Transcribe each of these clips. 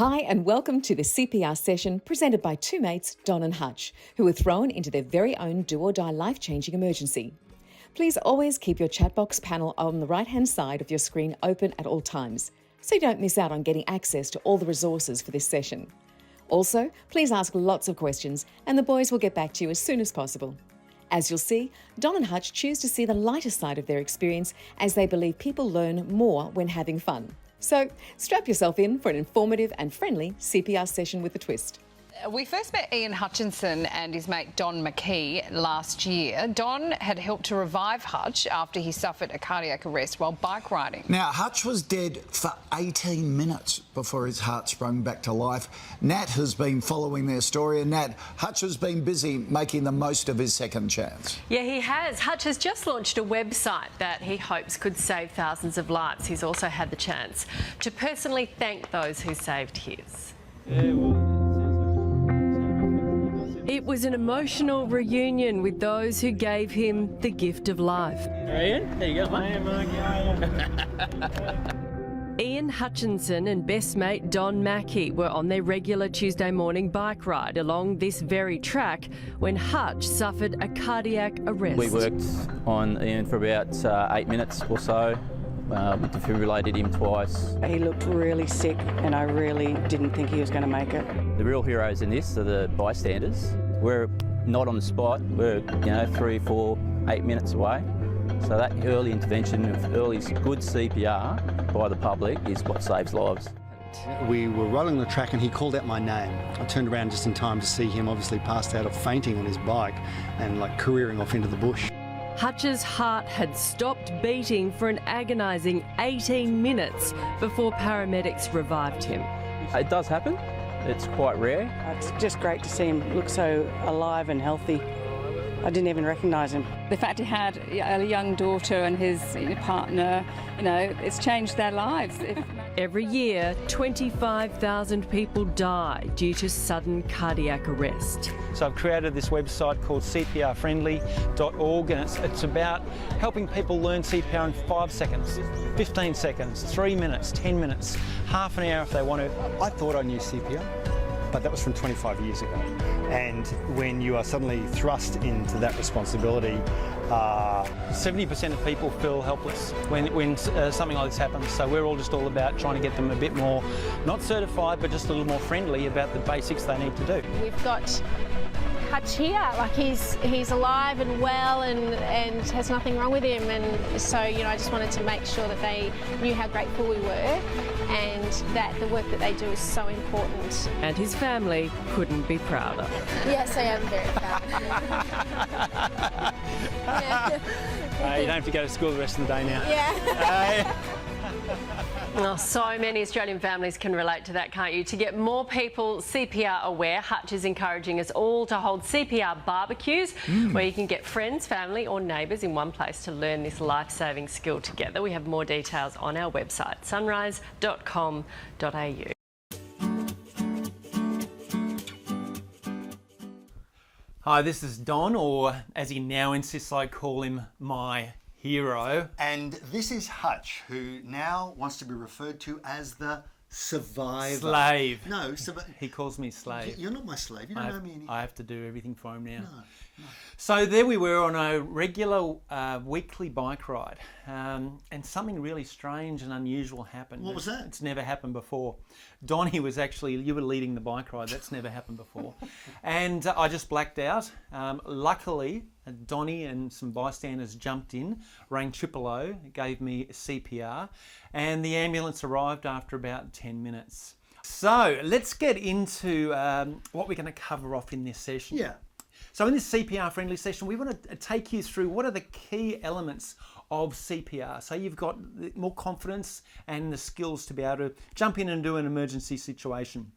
Hi and welcome to the CPR session presented by two mates, Don and Hutch, who were thrown into their very own do-or-die life-changing emergency. Please always keep your chat box panel on the right-hand side of your screen open at all times, so you don't miss out on getting access to all the resources for this session. Also, please ask lots of questions and the boys will get back to you as soon as possible. As you'll see, Don and Hutch choose to see the lighter side of their experience as they believe people learn more when having fun. So strap yourself in for an informative and friendly CPR session with a twist. We first met Ian Hutchinson and his mate Don McKee last year. Don had helped to revive Hutch after he suffered a cardiac arrest while bike riding. Now, Hutch was dead for 18 minutes before his heart sprung back to life. Nat has been following their story, and Nat, Hutch has been busy making the most of his second chance. Yeah, he has. Hutch has just launched a website that he hopes could save thousands of lives. He's also had the chance to personally thank those who saved his. It was an emotional reunion with those who gave him the gift of life. Ian, there you go, mate. Ian Hutchinson and best mate Don Mackey were on their regular Tuesday morning bike ride along this very track when Hutch suffered a cardiac arrest. We worked on Ian for about 8 minutes or so. We defibrillated him twice. He looked really sick and I really didn't think he was going to make it. The real heroes in this are the bystanders. We're not on the spot. We're 3, 4, 8 minutes away. So that early intervention of early good CPR by the public is what saves lives. We were rolling the track and he called out my name. I turned around just in time to see him obviously passed out of fainting on his bike and careering off into the bush. Hutch's heart had stopped beating for an agonising 18 minutes before paramedics revived him. It does happen. It's quite rare. It's just great to see him look so alive and healthy. I didn't even recognise him. The fact he had a young daughter and his partner, it's changed their lives. Every year, 25,000 people die due to sudden cardiac arrest. So I've created this website called CPRfriendly.org, and it's about helping people learn CPR in 5 seconds, 15 seconds, 3 minutes, 10 minutes, half an hour if they want to. I thought I knew CPR, but that was from 25 years ago. And when you are suddenly thrust into that responsibility, 70% of people feel helpless when something like this happens. So we're all about trying to get them a bit more, not certified, but just a little more friendly about the basics they need to do. We've got Hutch here, he's alive and well and has nothing wrong with him, and so I just wanted to make sure that they knew how grateful we were and that the work that they do is so important. And his family couldn't be prouder. Yes, I am very proud. You don't have to go to school the rest of the day now. Yeah. Oh, so many Australian families can relate to that, can't you? To get more people CPR aware, Hutch is encouraging us all to hold CPR barbecues where you can get friends, family or neighbours in one place to learn this life-saving skill together. We have more details on our website, sunrise.com.au. Hi, this is Don, or as he now insists I call him, my hero. And this is Hutch, who now wants to be referred to as the survivor. Slave. No, he calls me slave. You're not my slave. You don't know me. I have to do everything for him now. No. So there we were on a regular weekly bike ride, and something really strange and unusual happened. What was that? It's never happened before. Donnie was actually, you were leading the bike ride. That's never happened before. And I just blacked out. Luckily, Donnie and some bystanders jumped in, rang 000, gave me CPR, and the ambulance arrived after about 10 minutes. So let's get into what we're going to cover off in this session. Yeah. So in this CPR friendly session, we want to take you through what are the key elements of CPR. So you've got more confidence and the skills to be able to jump in and do an emergency situation,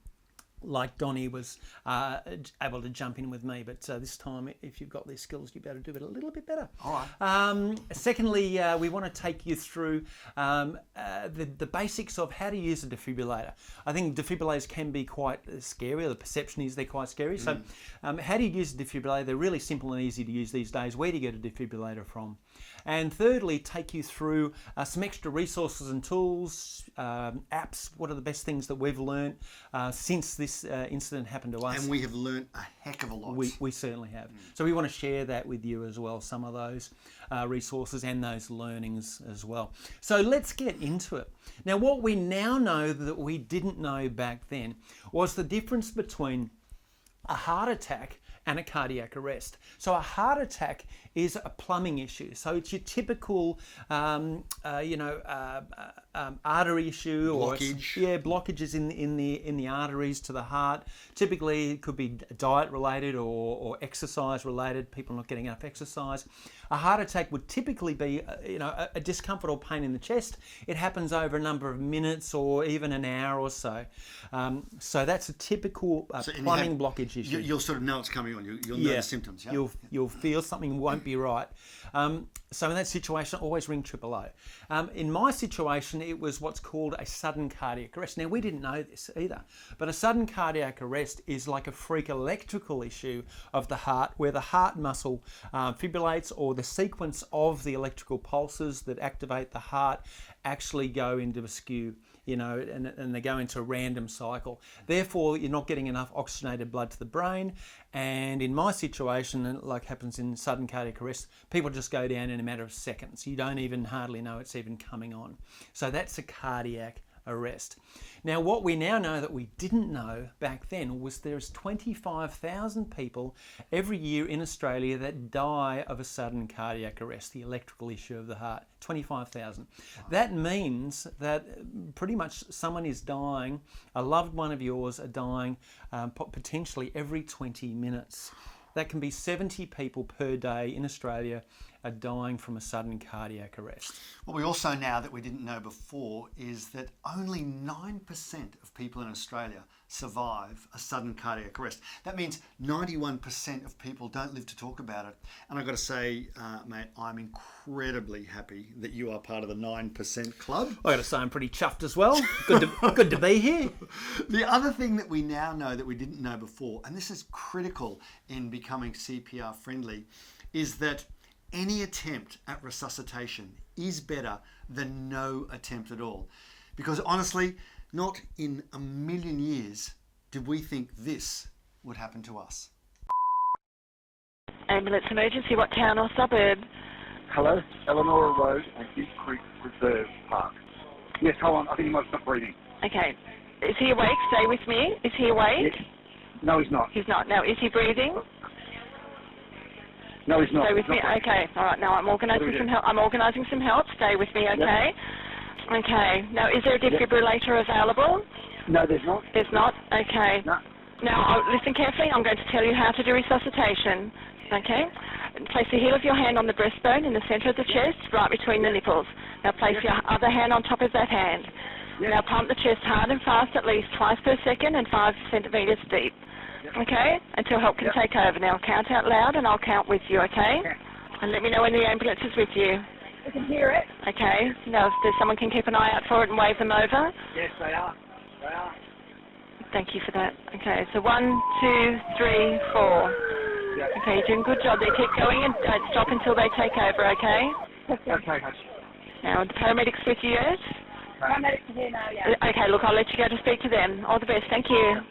like Donnie was able to jump in with me. But this time, if you've got these skills, you'll be able to do it a little bit better. All right. Secondly, we want to take you through the basics of how to use a defibrillator. I think defibrillators can be quite scary. The perception is they're quite scary. So how do you use a defibrillator? They're really simple and easy to use these days. Where do you get a defibrillator from? And thirdly, take you through some extra resources and tools, apps. What are the best things that we've learned since this incident happened to us? And we have learned a heck of a lot. We certainly have. So we want to share that with you as well, some of those resources and those learnings as well. So let's get into it. Now, what we now know that we didn't know back then was the difference between a heart attack and a cardiac arrest. So a heart attack is a plumbing issue. So it's your typical, artery issue Blockage. or blockages in the arteries to the heart. Typically, it could be diet related or exercise related. People not getting enough exercise. A heart attack would typically be, a discomfort or pain in the chest. It happens over a number of minutes or even an hour or so. So that's a typical plumbing blockage issue. You'll sort of know it's coming on. You'll know the symptoms. Yeah? You'll feel something won't be right. So in that situation, always ring 000. In my situation, it was what's called a sudden cardiac arrest. Now, we didn't know this either, but a sudden cardiac arrest is like a freak electrical issue of the heart where the heart muscle fibrillates, or the sequence of the electrical pulses that activate the heart actually go into a skew, and they go into a random cycle. Therefore, you're not getting enough oxygenated blood to the brain. And in my situation, like happens in sudden cardiac arrest, people just go down in a matter of seconds. You don't even hardly know it's even coming on. So that's a cardiac arrest. Now, what we now know that we didn't know back then was there's 25,000 people every year in Australia that die of a sudden cardiac arrest, the electrical issue of the heart. 25,000. That means that pretty much someone is dying, a loved one of yours are dying potentially every 20 minutes. That can be 70 people per day in Australia are dying from a sudden cardiac arrest. What we also know that we didn't know before is that only 9% of people in Australia survive a sudden cardiac arrest. That means 91% of people don't live to talk about it. And I've got to say, mate, I'm incredibly happy that you are part of the 9% club. I've got to say I'm pretty chuffed as well. Good to be here. The other thing that we now know that we didn't know before, and this is critical in becoming CPR friendly, is that any attempt at resuscitation is better than no attempt at all. Because honestly, not in a million years did we think this would happen to us. Ambulance emergency, what town or suburb? Hello, Eleanor Road and Big Creek Reserve Park. Yes, hold on, I think he might stop breathing. Okay. Is he awake? Stay with me. Is he awake? Yes. No, he's not. He's not. Now, is he breathing? No, he's not. Stay with me. Okay. All right. Now I'm organising some help. I'm organising some help. Stay with me. Okay. Yep. Okay. Now, is there a defibrillator available? No, there's not. There's not. Okay. No. Now, listen carefully. I'm going to tell you how to do resuscitation. Okay. Place the heel of your hand on the breastbone in the centre of the chest, right between the nipples. Now, place your other hand on top of that hand. Yep. Now, pump the chest hard and fast, at least twice per second and 5 centimetres deep. Okay, until help can take over. Now count out loud and I'll count with you, okay? And let me know when the ambulance is with you. I can hear it. Okay, now if there's someone can keep an eye out for it and wave them over. Yes, they are. They are. Thank you for that. Okay, so 1, 2, 3, 4. Yep. Okay, you're doing a good job there. Keep going and don't stop until they take over, okay? Okay, Hutch. Now, the paramedics with you, yes? Paramedics are here now, yeah. Okay, look, I'll let you go to speak to them. All the best, thank you.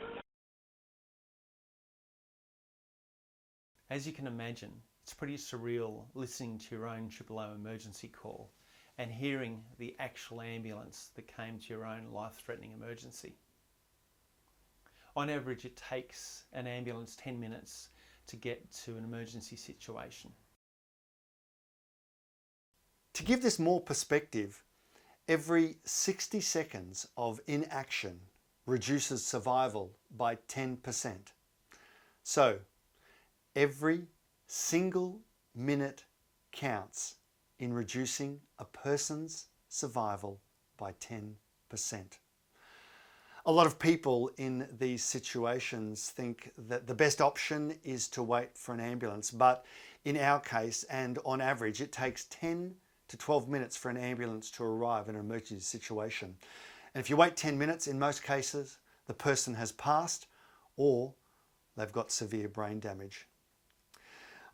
As you can imagine, it's pretty surreal listening to your own 000 emergency call and hearing the actual ambulance that came to your own life-threatening emergency. On average, it takes an ambulance 10 minutes to get to an emergency situation. To give this more perspective, every 60 seconds of inaction reduces survival by 10%. So, every single minute counts in reducing a person's survival by 10%. A lot of people in these situations think that the best option is to wait for an ambulance, but in our case, and on average, it takes 10 to 12 minutes for an ambulance to arrive in an emergency situation. And if you wait 10 minutes, in most cases, the person has passed or they've got severe brain damage.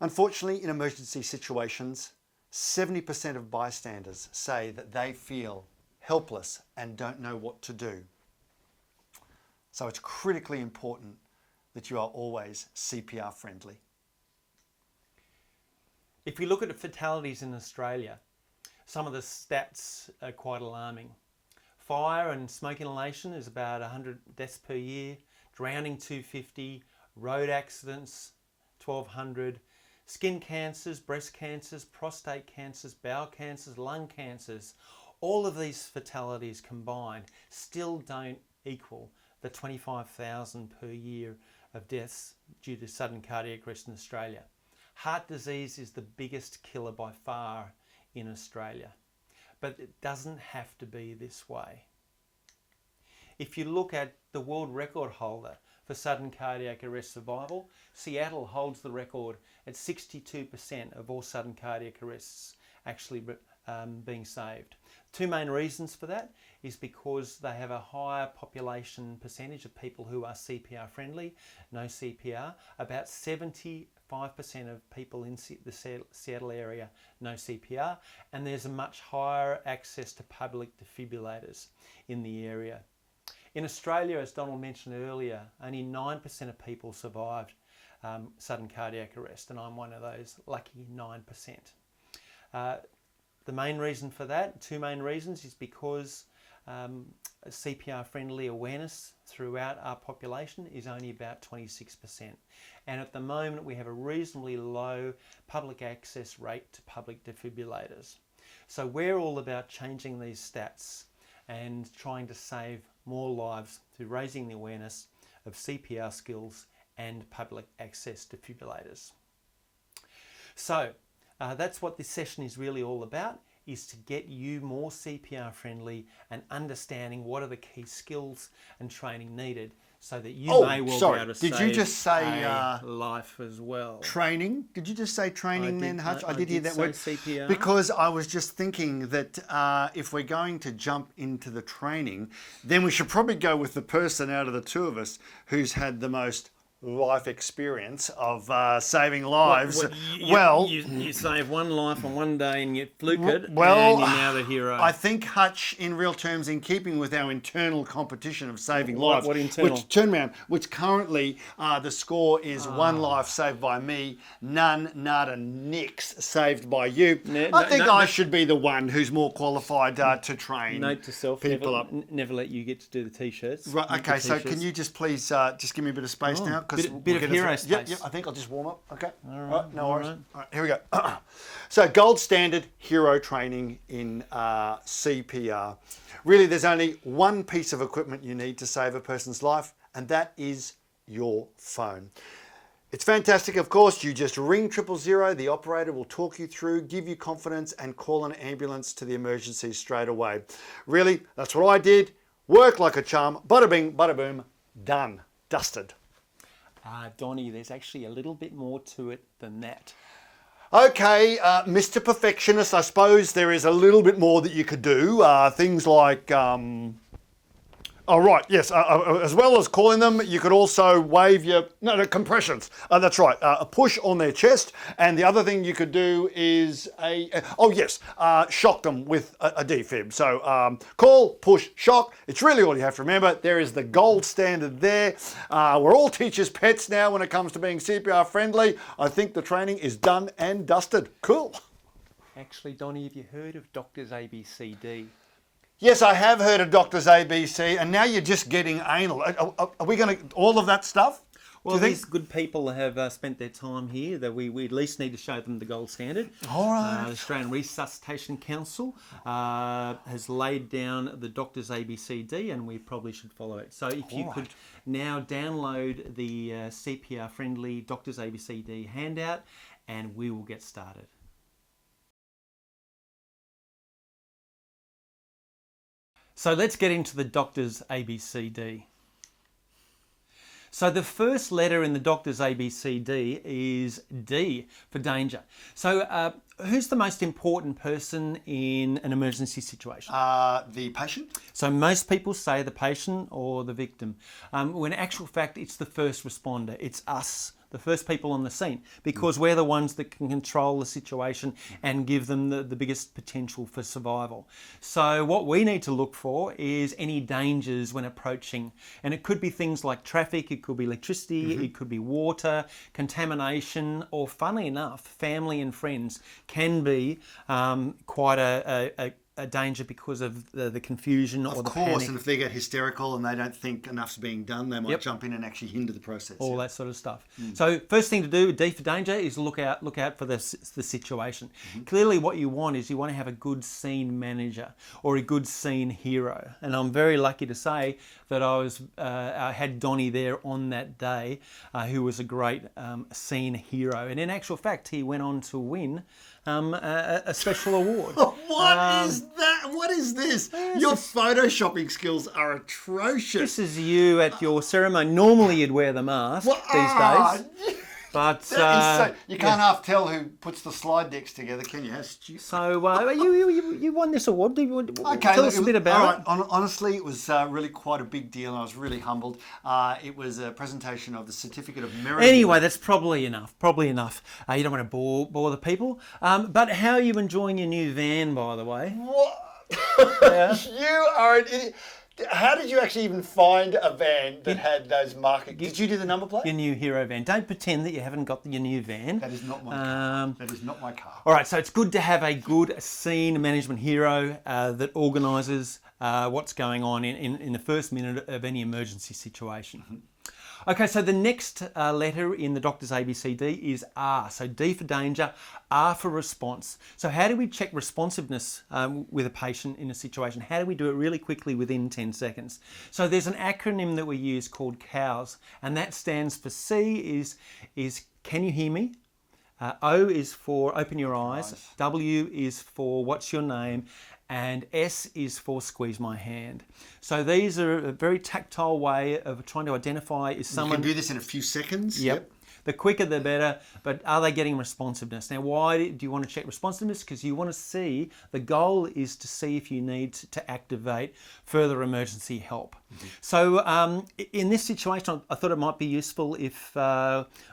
Unfortunately, in emergency situations, 70% of bystanders say that they feel helpless and don't know what to do. So it's critically important that you are always CPR friendly. If you look at the fatalities in Australia, some of the stats are quite alarming. Fire and smoke inhalation is about 100 deaths per year, drowning 250, road accidents 1,200, skin cancers, breast cancers, prostate cancers, bowel cancers, lung cancers. All of these fatalities combined still don't equal the 25,000 per year of deaths due to sudden cardiac arrest in Australia. Heart disease is the biggest killer by far in Australia, but it doesn't have to be this way. If you look at the world record holder for sudden cardiac arrest survival, Seattle holds the record at 62% of all sudden cardiac arrests actually being saved. Two main reasons for that is because they have a higher population percentage of people who are CPR friendly, no CPR. About 75% of people in the Seattle area no CPR, and there's a much higher access to public defibrillators in the area. In Australia, as Donald mentioned earlier, only 9% of people survived sudden cardiac arrest, and I'm one of those lucky 9%. The main reason for that, two main reasons, is because CPR-friendly awareness throughout our population is only about 26%. And at the moment, we have a reasonably low public access rate to public defibrillators. So we're all about changing these stats and trying to save more lives through raising the awareness of CPR skills and public access defibrillators. So that's what this session is really all about, is to get you more CPR friendly and understanding what are the key skills and training needed so that you may well be able to Did you just say life as well. Training? Did you just say training then, Hutch? I did hear that word. CPR. Because I was just thinking that if we're going to jump into the training, then we should probably go with the person out of the two of us who's had the most life experience of saving lives. You save one life on one day and get fluked, and you're now the hero. I think, Hutch, in real terms, in keeping with our internal competition of saving lives, which currently the score is one life saved by me, none, nada, nix saved by you. I think I should be the one who's more qualified to train. Note to self: never let you get to do the t-shirts. Right. Okay. So can you just please just give me a bit of space now? Bit of hero space. Yep, I think I'll just warm up. Okay. All right. No worries. All right, here we go. So gold standard hero training in CPR. Really, there's only one piece of equipment you need to save a person's life, and that is your phone. It's fantastic, of course. You just ring 000, the operator will talk you through, give you confidence, and call an ambulance to the emergency straight away. Really, that's what I did. Worked like a charm. Bada bing, bada boom. Done. Dusted. Donnie, there's actually a little bit more to it than that. Okay, Mr. Perfectionist, I suppose there is a little bit more that you could do. Things like, as well as calling them, you could also wave your, compressions. That's right, a push on their chest. And the other thing you could do is shock them with a defib. So call, push, shock. It's really all you have to remember. There is the gold standard there. We're all teachers' pets now when it comes to being CPR friendly. I think the training is done and dusted. Cool. Actually, Donnie, have you heard of Doctors ABCD? Yes, I have heard of Doctors ABC, and now you're just getting anal. Are we going to, all of that stuff? Well, these good people have spent their time here, that we at least need to show them the gold standard. All right. The Australian Resuscitation Council has laid down the Doctors ABCD, and we probably should follow it. So if you could now download the CPR-friendly Doctors ABCD handout, and we will get started. So let's get into the Doctors ABCD. So the first letter in the Doctors ABCD is D for danger. So who's the most important person in an emergency situation? The patient. So most people say the patient or the victim. When in actual fact, it's the first responder. It's us, the first people on the scene, because we're the ones that can control the situation and give them the biggest potential for survival. So what we need to look for is any dangers when approaching, and it could be things like traffic, it could be electricity, it could be water, contamination, or funnily enough, family and friends can be quite a danger because of the confusion or the panic. Of course, and if they get hysterical and they don't think enough's being done, they might jump in and actually hinder the process. All that sort of stuff. So first thing to do, D for danger, is look out for the situation. Clearly what you want is you want to have a good scene manager or a good scene hero. And I'm very lucky to say that I had Donnie there on that day, who was a great scene hero. And in actual fact, he went on to win a special award. What is that? What is this? Your photoshopping skills are atrocious. This is you at your ceremony. Normally you'd wear the mask these days. But you can't half tell who puts the slide decks together, can you? So you won this award. Tell us a bit about it. Honestly, it was really quite a big deal, and I was really humbled. It was a presentation of the Certificate of Merit. Anyway, that's probably enough. You don't want to bore the people. But how are you enjoying your new van, by the way? What? You are an idiot. How did you actually even find a van that had those markings? Did you do the number plate? Your new hero van. Don't pretend that you haven't got your new van. That is not my car. That is not my car. All right, so it's good to have a good scene management hero that organises what's going on in the first minute of any emergency situation. Okay, so the next letter in the doctor's ABCD is R. So D for danger, R for response. So how do we check responsiveness with a patient in a situation? How do we do it really quickly within 10 seconds? So there's an acronym that we use called COWS, and that stands for C is can you hear me? O is for open your eyes. W is for what's your name? And S is for squeeze my hand. So these are a very tactile way of trying to identify is someone... You can do this in a few seconds. Yep. The quicker the better, but are they getting responsiveness? Now, why do you want to check responsiveness? Because you want to see, the goal is to see if you need to activate further emergency help. So in this situation, I thought it might be useful if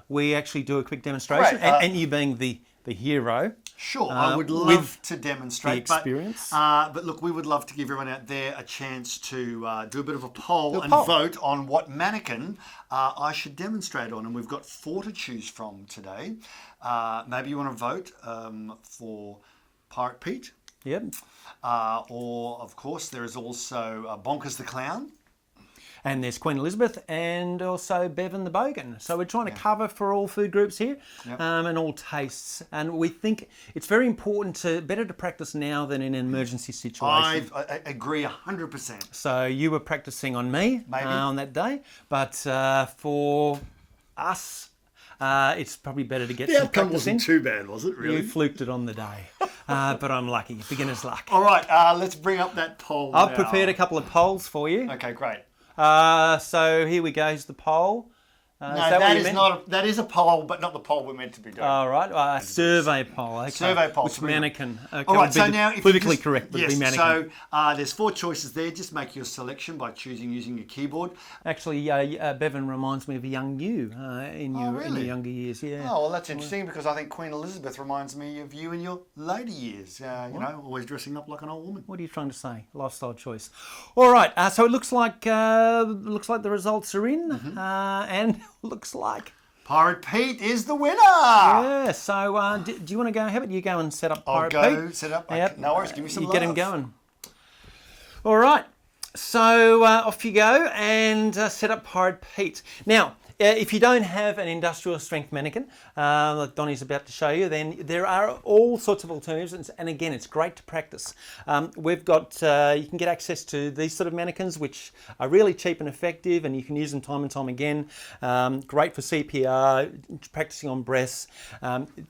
we actually do a quick demonstration, and you being the hero. Sure, I would love to demonstrate the experience. But look, we would love to give everyone out there a chance to do a bit of a poll and vote on what mannequin I should demonstrate on. And we've got 4 to choose from today. Maybe you want to vote for Pirate Pete. Yep. Or, of course, there is also Bonkers the Clown. And there's Queen Elizabeth and also Bevan the Bogan. So we're trying to cover for all food groups here and all tastes. And we think it's very important better to practice now than in an emergency situation. I agree 100%. So you were practicing on me on that day, but for us, it's probably better to get some practice in. Wasn't too bad, was it, really? You fluked it on the day. But I'm lucky. Beginner's luck. All right, let's bring up that poll I've prepared a couple of polls for you. Okay, great. So here we go. Here's the poll. No, that is a poll, but not the poll we're meant to be doing. All right, survey poll. Okay. Survey poll. Which mannequin? Okay, all right, so now politically correct, but the mannequin. So there's 4 choices there. Just make your selection by choosing using your keyboard. Actually, Bevan reminds me of a young you in your younger years. Yeah. Oh, well, that's interesting because I think Queen Elizabeth reminds me of you in your later years. You know, always dressing up like an old woman. What are you trying to say? Lifestyle choice. All right. So it looks like the results are in, and looks like Pirate Pete is the winner. Yeah. So do you want to go? How about you go and set up Pirate Pete? I'll go set up. Yep. No worries. Give me some love. Get him going. All right. So off you go and set up Pirate Pete. Now, if you don't have an industrial strength mannequin, like Donnie's about to show you, then there are all sorts of alternatives. And again, it's great to practice. We've got, you can get access to these sort of mannequins, which are really cheap and effective, and you can use them time and time again. Great for CPR, practicing on breaths.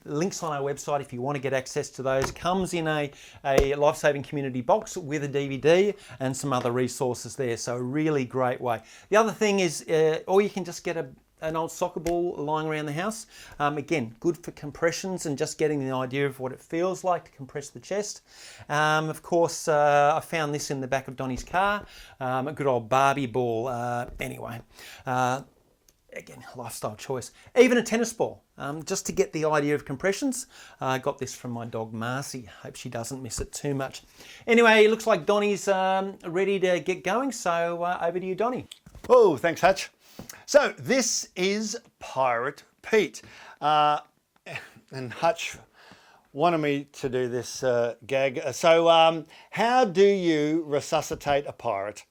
Links on our website if you want to get access to those. Comes in a life-saving community box with a DVD and some other resources there. So a really great way. The other thing is, or you can just get an old soccer ball lying around the house. Again, good for compressions and just getting the idea of what it feels like to compress the chest. Of course, I found this in the back of Donnie's car, a good old Barbie ball. Anyway, again, lifestyle choice. Even a tennis ball, just to get the idea of compressions. I got this from my dog Marcy. Hope she doesn't miss it too much. Anyway, it looks like Donnie's ready to get going, so over to you, Donnie. Oh, thanks, Hutch. So this is Pirate Pete. And Hutch wanted me to do this gag. So how do you resuscitate a pirate?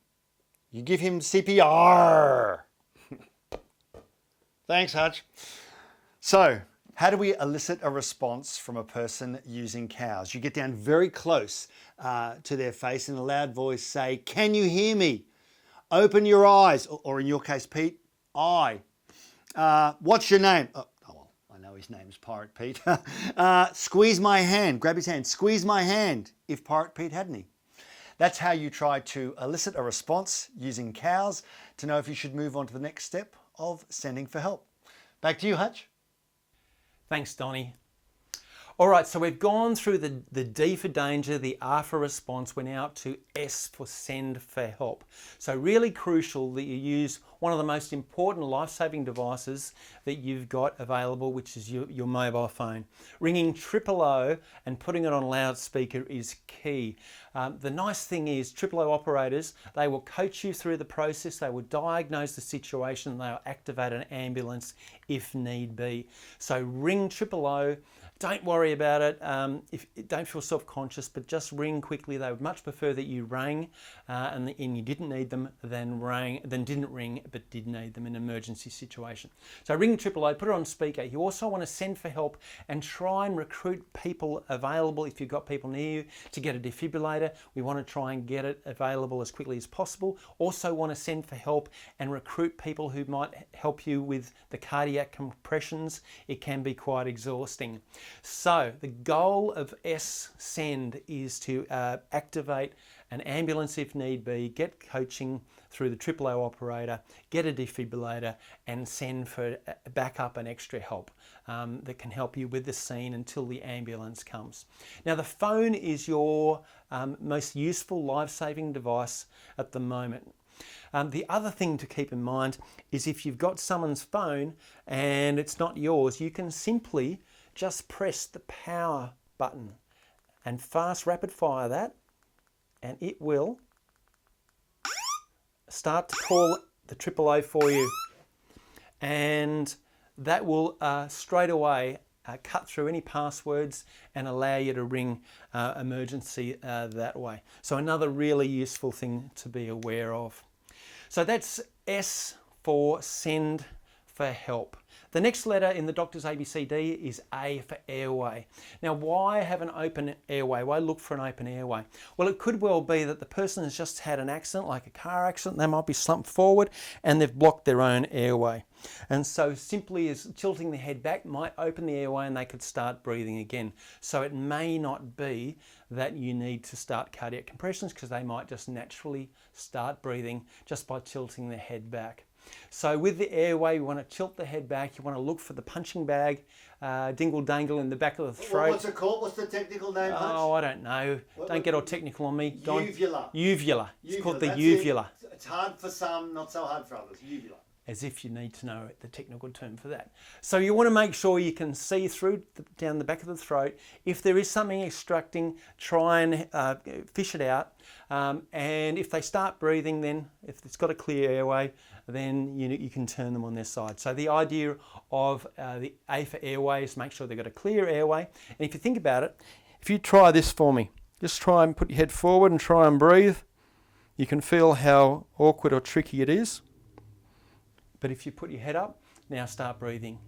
You give him CPR. Thanks, Hutch. So, how do we elicit a response from a person using cows? You get down very close to their face in a loud voice, say, "Can you hear me? Open your eyes," or in your case, Pete, "I." What's your name? Oh, well, I know his name's Pirate Pete. Squeeze my hand. Grab his hand. Squeeze my hand, if Pirate Pete had any. That's how you try to elicit a response using cows to know if you should move on to the next step of sending for help. Back to you, Hutch. Thanks, Donnie. All right, so we've gone through the D for danger, the R for response. We're now up to S for send for help. So really crucial that you use one of the most important life-saving devices that you've got available, which is your mobile phone. Ringing 000 and putting it on loudspeaker is key. The nice thing is 000 operators, they will coach you through the process, they will diagnose the situation, they'll activate an ambulance if need be. So ring 000. Don't worry about it. Don't feel self-conscious, but just ring quickly. They would much prefer that you rang and you didn't need them than didn't ring but did need them in an emergency situation. So ring 000, put it on speaker. You also want to send for help and try and recruit people available if you've got people near you to get a defibrillator. We want to try and get it available as quickly as possible. Also want to send for help and recruit people who might help you with the cardiac compressions. It can be quite exhausting. So the goal of S-Send is to activate an ambulance if need be, get coaching through the 000 operator, get a defibrillator and send for backup and extra help that can help you with the scene until the ambulance comes. Now the phone is your most useful life-saving device at the moment. The other thing to keep in mind is if you've got someone's phone and it's not yours, you can simply just press the power button and rapid fire that, and it will start to call the 000 for you, and that will straight away cut through any passwords and allow you to ring emergency that way. So another really useful thing to be aware of. So that's S for send for help. The next letter in the doctor's ABCD is A for airway. Now, why have an open airway? Why look for an open airway? Well, it could well be that the person has just had an accident, like a car accident. They might be slumped forward and they've blocked their own airway. And so simply as tilting the head back might open the airway and they could start breathing again. So it may not be that you need to start cardiac compressions because they might just naturally start breathing just by tilting the head back. So with the airway, you want to tilt the head back, you want to look for the punching bag, dingle-dangle in the back of the throat. Well, what's it called? What's the technical name, Hutch? Oh, I don't know. Don't get all technical on me. Uvula. Uvula. It's called the uvula. It's hard for some, not so hard for others. Uvula. As if you need to know the technical term for that. So you want to make sure you can see through down the back of the throat. If there is something obstructing, try and fish it out. And if they start breathing, then if it's got a clear airway, then you can turn them on their side. So the idea of the A for airway is make sure they've got a clear airway. And if you think about it, if you try this for me, just try and put your head forward and try and breathe. You can feel how awkward or tricky it is. But if you put your head up, now start breathing,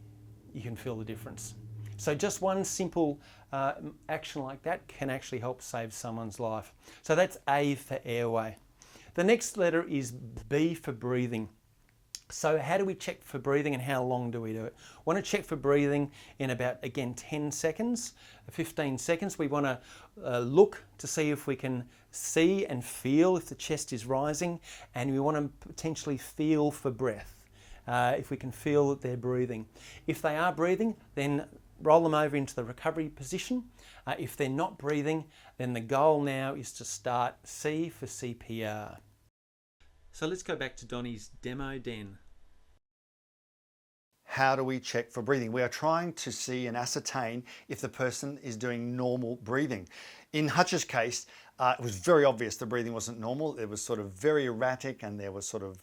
you can feel the difference. So just one simple action like that can actually help save someone's life. So that's A for airway. The next letter is B for breathing. So how do we check for breathing and how long do we do it? We want to check for breathing in about, again, 10 seconds, 15 seconds. We want to look to see if we can see and feel if the chest is rising, and we want to potentially feel for breath. If we can feel that they're breathing. If they are breathing, then roll them over into the recovery position. If they're not breathing, then the goal now is to start C for CPR. So let's go back to Donnie's demo den. how do we check for breathing? We are trying to see and ascertain if the person is doing normal breathing. In Hutch's case, it was very obvious the breathing wasn't normal. It was sort of very erratic, and there was sort of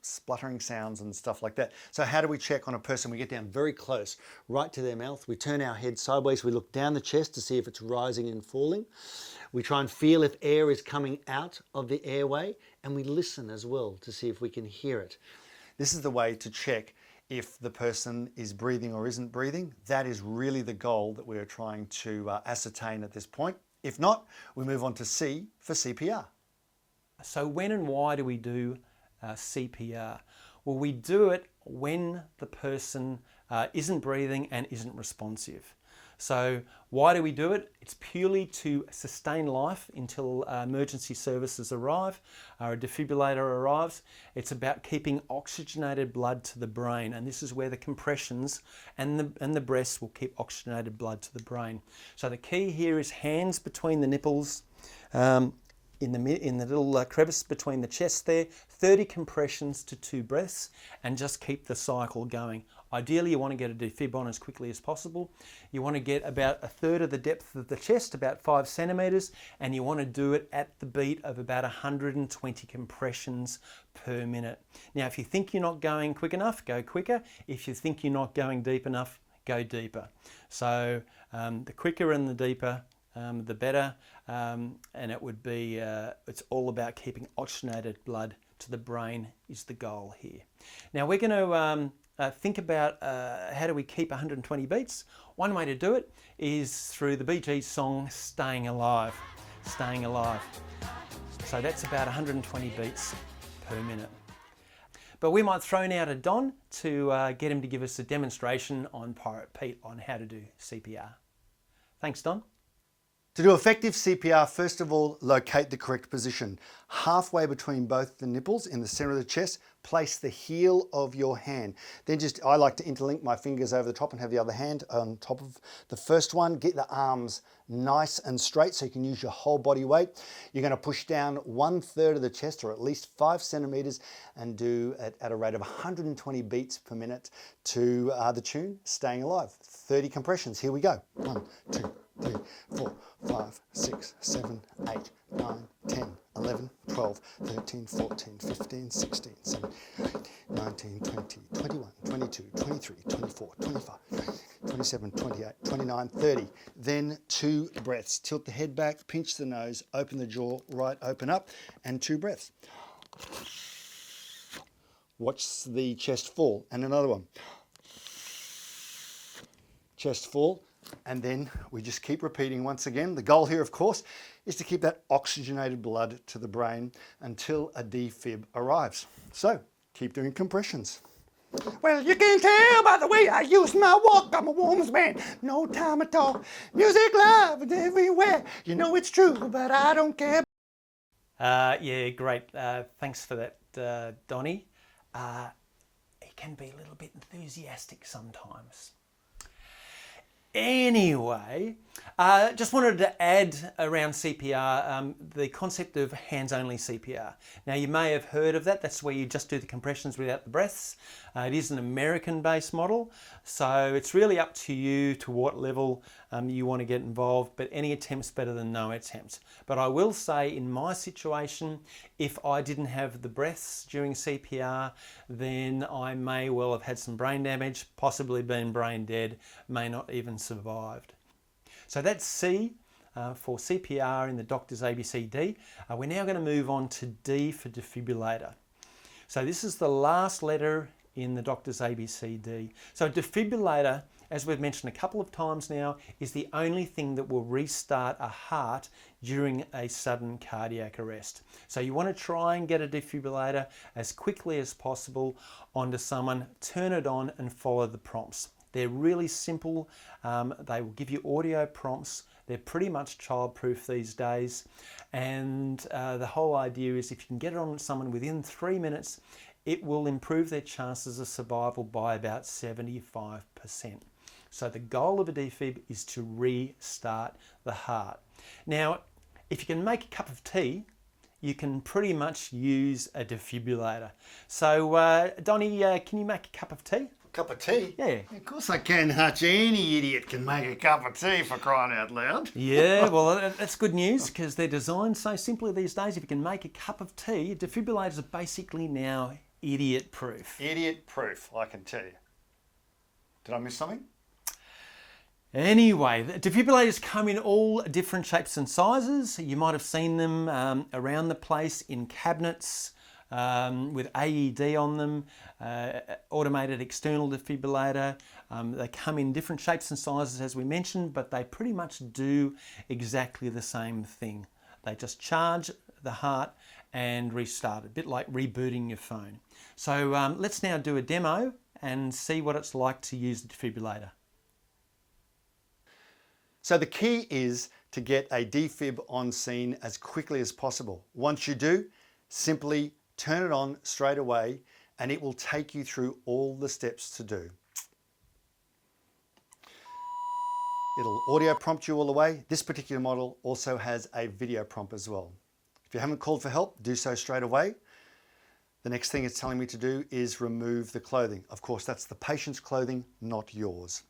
spluttering sounds and stuff like that. So how do we check on a person? We get down very close, right to their mouth. We turn our head sideways. We look down the chest to see if it's rising and falling. We try and feel if air is coming out of the airway, and we listen as well to see if we can hear it. This is the way to check if the person is breathing or isn't breathing. That is really the goal that we are trying to ascertain at this point. If not, we move on to C for CPR. So when and why do we do CPR? Well, we do it when the person isn't breathing and isn't responsive. So why do we do it? It's purely to sustain life until emergency services arrive, or a defibrillator arrives. It's about keeping oxygenated blood to the brain, and this is where the compressions and the breaths will keep oxygenated blood to the brain. So the key here is hands between the nipples, in the little crevice between the chest there, 30 compressions to 2 breaths, and just keep the cycle going. Ideally, you want to get a defib on as quickly as possible. You want to get about 1/3 of the depth of the chest, about 5 centimetres, and you want to do it at the beat of about 120 compressions per minute. Now, if you think you're not going quick enough, go quicker. If you think you're not going deep enough, go deeper. So the quicker and the deeper, the better, and it would be, it's all about keeping oxygenated blood to the brain is the goal here. Now we're going to think about how do we keep 120 beats. One way to do it is through the Bee Gees song Staying Alive. Staying Alive. So that's about 120 beats per minute. But we might throw now to Don to get him to give us a demonstration on Pirate Pete on how to do CPR. Thanks, Don. To do effective CPR, first of all, locate the correct position. Halfway between both the nipples in the center of the chest, place the heel of your hand. Then I like to interlink my fingers over the top and have the other hand on top of the first one. Get the arms nice and straight so you can use your whole body weight. You're going to push down 1/3 of the chest, or at least 5 centimeters, and do it at a rate of 120 beats per minute to the tune Staying Alive. 30 compressions. Here we go. 1, 2, 3, 4, 5, 6, 7, 8, 9, 10, 11, 12, 13, 14, 15, 16, 17, 19, 20, 21, 22, 23, 24, 25, 27, 28, 29, 30. Then 2 breaths. Tilt the head back, pinch the nose, open the jaw, right open up, and 2 breaths. Watch the chest fall, and another one. Chest fall. And then we just keep repeating once again. The goal here, of course, is to keep that oxygenated blood to the brain until a defib arrives. So keep doing compressions. Well, you can tell by the way I use my walk, I'm a woman's man, no time at all. Music live and everywhere. You know it's true, but I don't care. Yeah, great. Thanks for that, Donnie. He can be a little bit enthusiastic sometimes. Anyway, just wanted to add around CPR the concept of hands-only CPR. Now you may have heard of that. That's where you just do the compressions without the breaths. It is an American-based model, so it's really up to you to what level you want to get involved, but any attempt's better than no attempt. But I will say in my situation, if I didn't have the breaths during CPR, then I may well have had some brain damage, possibly been brain dead, may not even survived. So that's C for CPR in the doctor's ABCD. We're now going to move on to D for defibrillator. So this is the last letter in the doctor's ABCD. So defibrillator, as we've mentioned a couple of times now, is the only thing that will restart a heart during a sudden cardiac arrest. So you want to try and get a defibrillator as quickly as possible onto someone, turn it on and follow the prompts. They're really simple. They will give you audio prompts. They're pretty much childproof these days. And the whole idea is if you can get it on someone within 3 minutes, it will improve their chances of survival by about 75%. So the goal of a defib is to restart the heart. Now, if you can make a cup of tea, you can pretty much use a defibrillator. So, Donnie, can you make a cup of tea? Cup of tea? Yeah. Of course I can, Hutch. Any idiot can make a cup of tea, for crying out loud. Yeah, well, that's good news because they're designed so simply these days. If you can make a cup of tea, defibrillators are basically now idiot-proof. Idiot-proof, I can tell you. Did I miss something? Anyway, the defibrillators come in all different shapes and sizes. You might have seen them around the place in cabinets with AED on them, automated external defibrillator. They come in different shapes and sizes as we mentioned, but they pretty much do exactly the same thing. They just charge the heart and restart it, a bit like rebooting your phone. So let's now do a demo and see what it's like to use the defibrillator. So the key is to get a defib on scene as quickly as possible. Once you do, simply turn it on straight away and it will take you through all the steps to do. It'll audio prompt you all the way. This particular model also has a video prompt as well. If you haven't called for help, do so straight away. The next thing it's telling me to do is remove the clothing. Of course, that's the patient's clothing, not yours.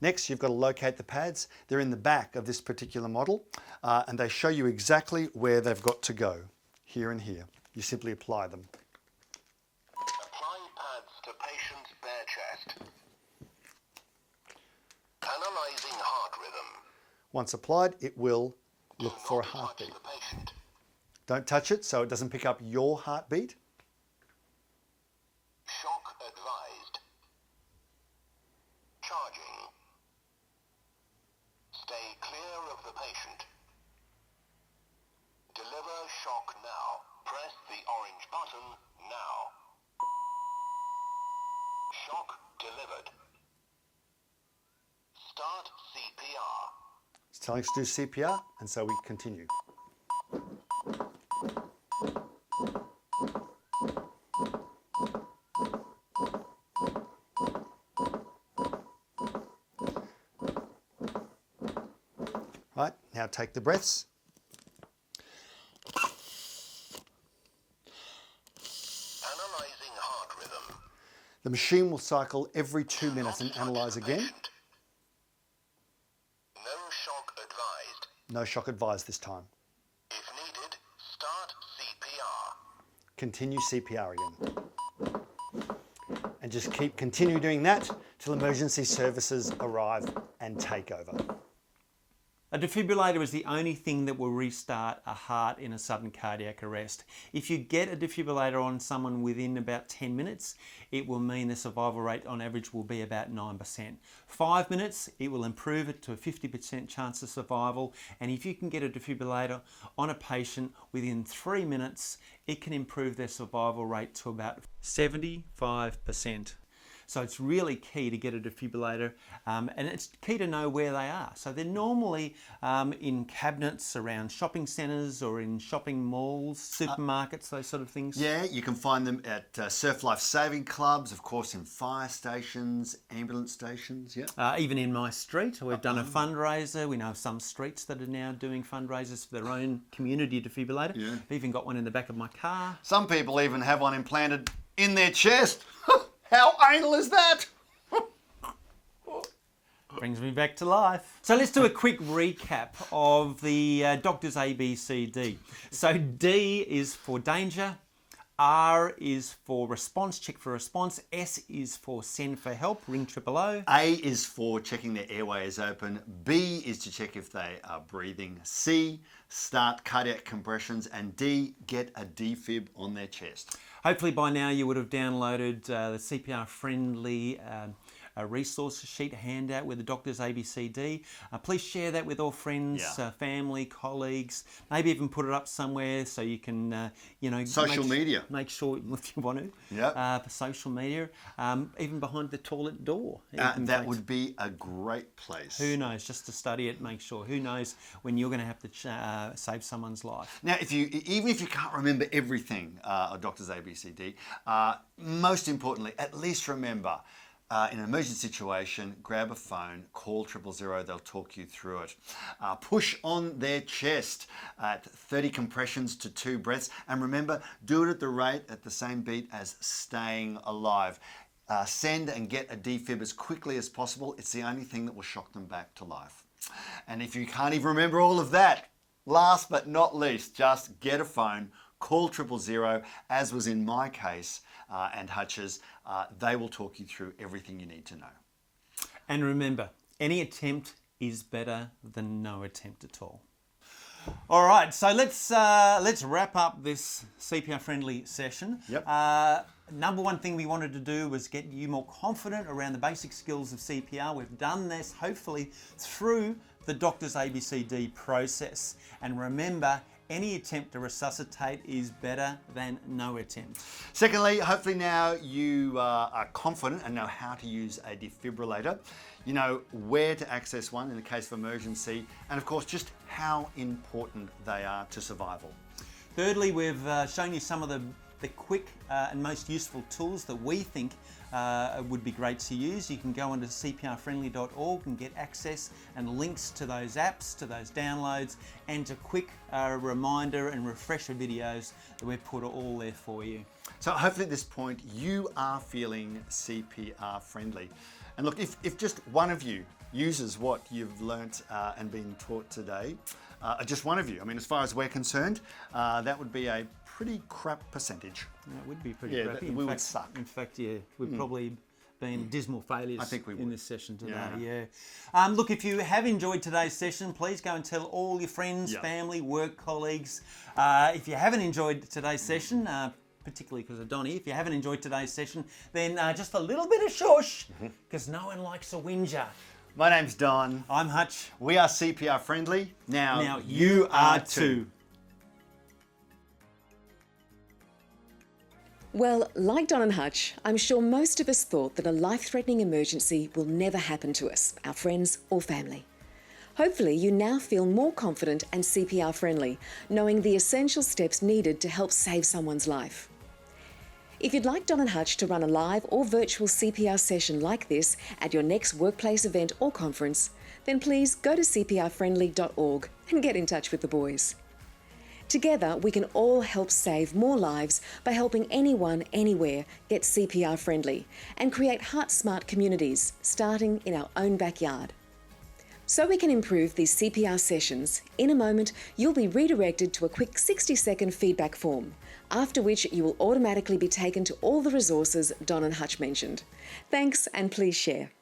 Next, you've got to locate the pads. They're in the back of this particular model, and they show you exactly where they've got to go, here and here. You simply apply them. Apply pads to patient's bare chest. Analyzing heart rhythm. Once applied, it will look for a heartbeat. Don't touch it so it doesn't pick up your heartbeat. Shock advised. Charging. Stay clear of the patient. Deliver shock now. Press the orange button now. Shock delivered. Start CPR. It's telling us to do CPR, and so we continue. Right, now take the breaths. Analyzing heart rhythm. The machine will cycle every 2 minutes and analyze again. No shock advised. No shock advised this time. If needed, start CPR. Continue CPR again. And just continue doing that till emergency services arrive and take over. A defibrillator is the only thing that will restart a heart in a sudden cardiac arrest. If you get a defibrillator on someone within about 10 minutes, it will mean the survival rate on average will be about 9%. 5 minutes, it will improve it to a 50% chance of survival. And if you can get a defibrillator on a patient within 3 minutes, it can improve their survival rate to about 75%. So it's really key to get a defibrillator, and it's key to know where they are. So they're normally in cabinets around shopping centres or in shopping malls, supermarkets, those sort of things. Yeah, you can find them at surf life saving clubs, of course in fire stations, ambulance stations, yeah. Even in my street, we've done a fundraiser. We know of some streets that are now doing fundraisers for their own community defibrillator. Yeah. I've even got one in the back of my car. Some people even have one implanted in their chest. How anal is that? Brings me back to life. So let's do a quick recap of the doctor's ABCD. So D is for danger, R is for response, check for response, S is for send for help, ring 000. A is for checking their airway is open, B is to check if they are breathing, C, start cardiac compressions, and D, get a defib on their chest. Hopefully by now you would have downloaded the CPR friendly resource sheet handout with the doctor's ABCD. Please share that with all friends, family, colleagues. Maybe even put it up somewhere so you can, social media. Make sure if you want to. Yeah. For social media, even behind the toilet door. That would be a great place. Who knows? Just to study it, make sure. Who knows when you're going to have to save someone's life. Now, even if you can't remember everything of doctor's ABCD, most importantly, at least remember. In an emergency situation, grab a phone, call 000, they'll talk you through it. Push on their chest at 30 compressions to 2 breaths. And remember, do it at the rate, at the same beat as staying alive. send and get a defib as quickly as possible. It's the only thing that will shock them back to life. And if you can't even remember all of that, last but not least, just get a phone, call 000, as was in my case and Hutch's. They will talk you through everything you need to know. And remember, any attempt is better than no attempt at all. All right, so let's wrap up this CPR-friendly session. Yep. Number one thing we wanted to do was get you more confident around the basic skills of CPR. We've done this, hopefully, through the doctor's ABCD process. And remember, any attempt to resuscitate is better than no attempt. Secondly, hopefully now you are confident and know how to use a defibrillator. You know where to access one in the case of emergency, and of course just how important they are to survival. Thirdly, we've shown you some of the quick and most useful tools that we think would be great to use. You can go onto cprfriendly.org and get access and links to those apps, to those downloads, and to quick reminder and refresher videos that we've put all there for you. So hopefully at this point you are feeling CPR friendly. And look, if just one of you uses what you've learnt and been taught today, just one of you, I mean, as far as we're concerned, that would be a pretty crap percentage. That would be pretty crappy. We would suck. In fact, yeah, we've probably been dismal failures I think we would. in this session today. Yeah. Look, if you have enjoyed today's session, please go and tell all your friends, family, work colleagues. If you haven't enjoyed today's session, particularly because of Donnie, if you haven't enjoyed today's session, then just a little bit of shush, because no one likes a whinger. My name's Don. I'm Hutch. We are CPR friendly. Now you are too. Well, like Don and Hutch, I'm sure most of us thought that a life-threatening emergency will never happen to us, our friends or family. Hopefully you now feel more confident and CPR friendly, knowing the essential steps needed to help save someone's life. If you'd like Don and Hutch to run a live or virtual CPR session like this at your next workplace event or conference, then please go to cprfriendly.org and get in touch with the boys. Together, we can all help save more lives by helping anyone, anywhere get CPR friendly and create heart-smart communities, starting in our own backyard. So we can improve these CPR sessions, in a moment you'll be redirected to a quick 60-second feedback form, after which you will automatically be taken to all the resources Don and Hutch mentioned. Thanks, and please share.